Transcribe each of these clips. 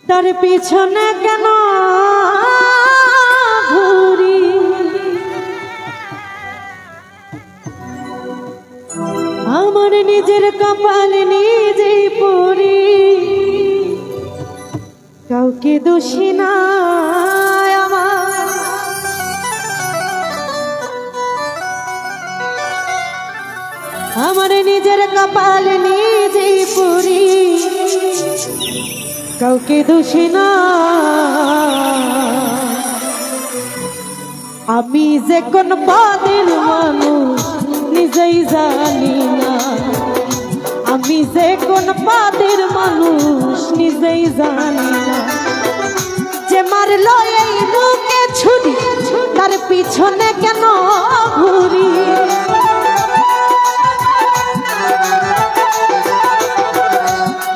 তার পিছনে কেন ঘুরি, আমার নিজের কপাল নিজেই পড়ি, কাউকে দোষী না আমার নিজের কপাল নিজেই পড়ি, কাউকে দোষী না। আমি যে কোন পদের মানুষ নিজেই জানি না, আমি যে কোন পদের মানুষ নিজেই জানি না। যে মারলো এই বুকে ছুরি, তার পিছনে কেন ঘুরি,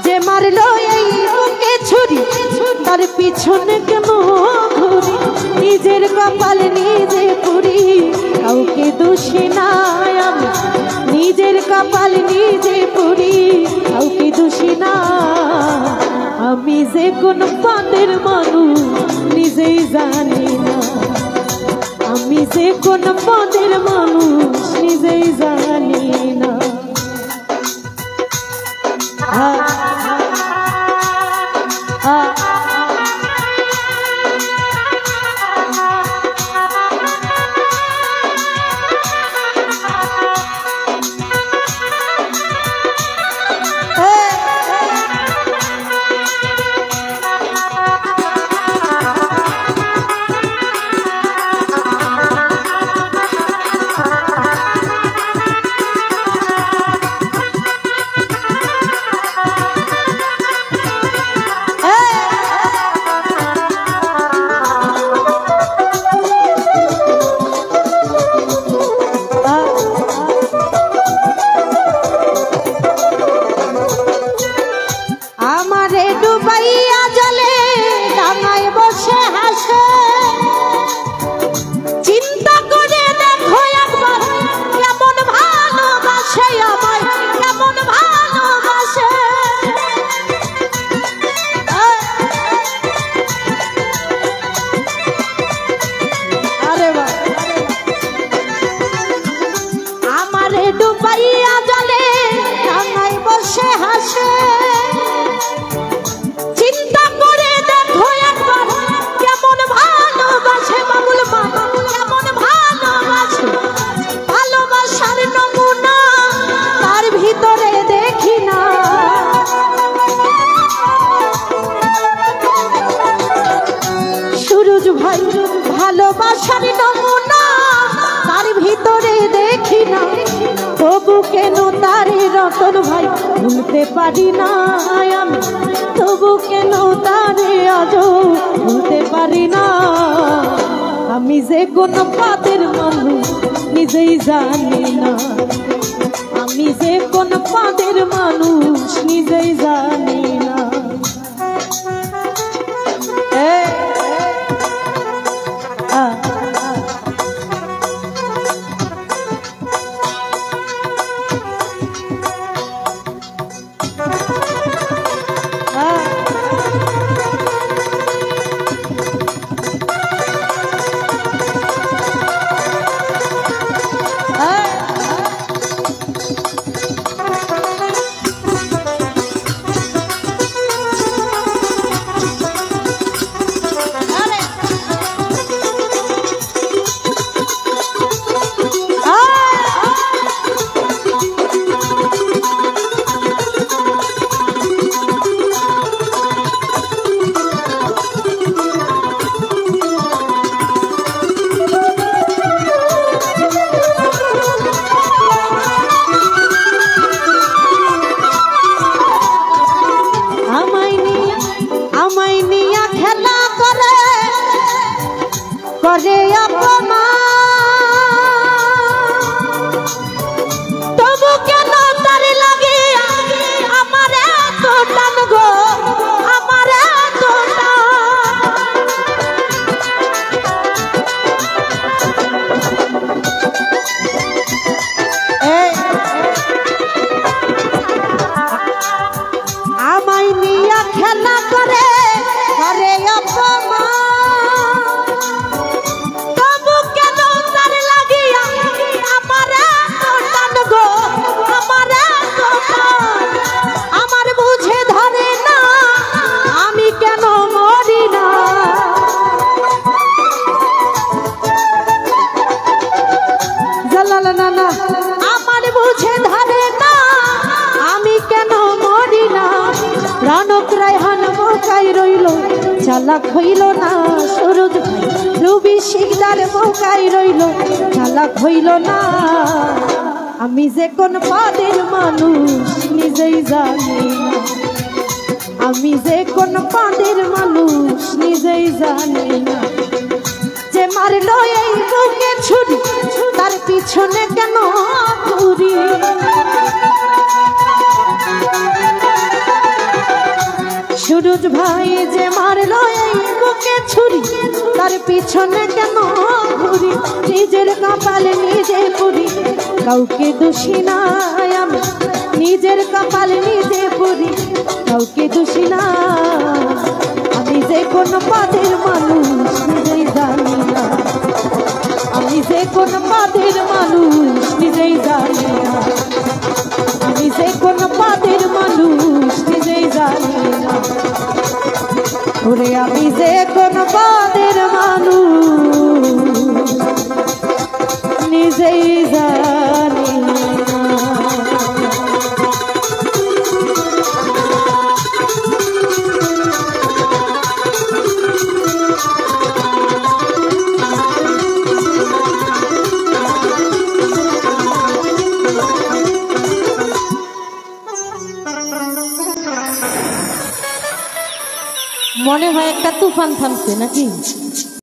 যে মারলো এই বুকে ছুরি, তার পিছনে কেন ঘুরি। নিজের কপাল নিজে পুরি, কাউকে দোষী না আমি, নিজের কপাল নিজে পুরি, কাউকে দোষী না। আমি যে কোন পদের মানুষ নিজেই জানি না, আমি যে কোন পদের মানুষ নিজেই জানি না। ভালোবাসার নমুনা তার ভিতরে দেখি না, তবু কেন তারে রতন ভাই ভুলতে পারি না আমি, তবু কেন তারে আজও ভুলতে পারি না। আমি যে কোন পদের মানুষ নিজেই জানি না, আমি যে কোন পদের মানুষ নিজেই জানি না। করে তবু কেন তার লাগে আমার এত টান গো, আমার এত আমায় নিয়ে খেলা করে মৌকায় রইল চালাক হইল না সুরজ ভাই রবি শিকদার মৌকায় রইল চালাক হইল না আমি যে কোন পাদের মানুষ নিজেই জানি না আমি যে কোন পাদের মানুষ নিজেই জানি না যে মারলো এই বুকে ছুরি তার পিছনে কেন ঘুরি সুরজ ভাই যে মারলো এই বুকে ছুরি তার পিছনে কেন ঘুরি নিজের কপালে নিজে পুরি কাউকে দোষী নাই আমি নিজের কপালে নিজে পুরি কাউকে দোষী না আমি যে কোন পাদের মানুষ নিজেই জানি না আমি যে কোন পাদের মানুষ নিজেই জানি না আমি যে কোন পাদের মানুষ নিজেই জানি না ওরে আমি যে কোন পাদের মানুষ নিজেই জানি না মনে হয় একটা তুফান থামছে নাকি?